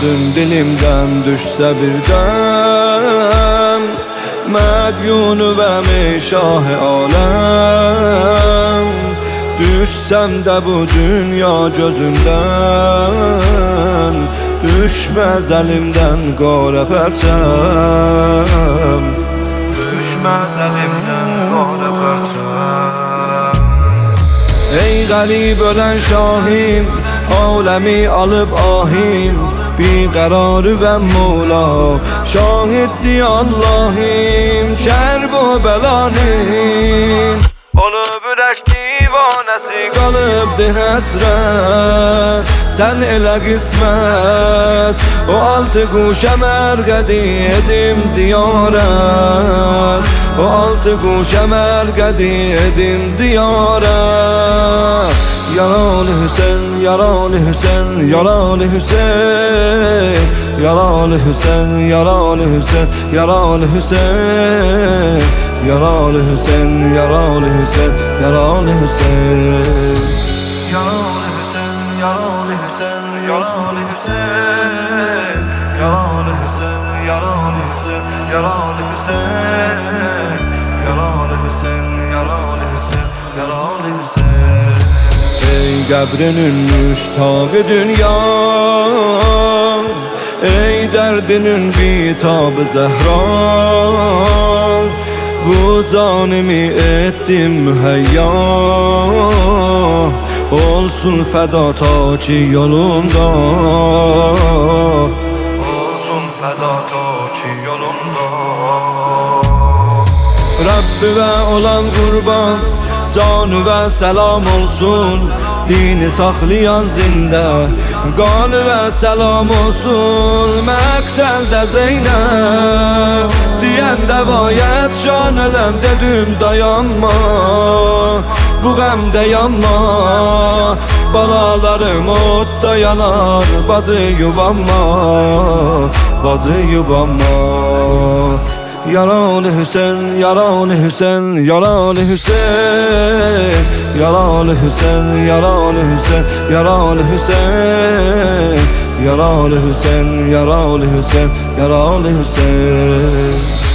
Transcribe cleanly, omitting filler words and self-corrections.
sözün dilimden düşse birden, medyunu ve meşah-ı alem, düşsem de bu dünya gözünden, düşmez elimden qara pərçəm, düşmez elimden qara pərçəm. Ey qərib ölən şahim, alemi alıp ahim, bir kararı ve Mola şahiddi Allah'im, kerb o belanım. Olup ürək divanəsi qalıbdı həsrət, sən elə qismət. O altı quşə mərqədi edim ziyarət, o altı quşə mərqədi edim ziyarət. Yaralı Hüseyin, yaralı Hüseyin, yaralı Hüseyin, yaralı Hüseyin, yaralı Hüseyin, yaralı Hüseyin, yaralı Hüseyin, yaralı Hüseyin, yaralı Hüseyin, yaralı Hüseyin, yaralı Hüseyin, yaralı Hüseyin, yaralı Hüseyin, yaralı Hüseyin, yaralı Hüseyin, yaralı Hüseyin, yaralı Hüseyin, yaralı Hüseyin. Ey qəbrinin müştaqı dünya, ey dərdinin bitabı Zəhra, bu canımı ettim mühəyya, olsun fəda ta ki yolunda, olsun fəda ta ki yolunda. Rabbime olan qurban, canı ve selam olsun, dini saklayan zinde, kanı ve selam olsun. Məktəldə Zeynep diyen devayet şan elem, dedim dayanma, bu qəmdə yanma, balalarım odda yanar, bacı yubanma, bacı yubanma. Yaralı Hüseyin, yaralı Hüseyin, yaralı Hüseyin, yaralı Hüseyin, yaralı Hüseyin, yaralı Hüseyin, yaralı Hüseyin, yaralı Hüseyin, yaralı Hüseyin.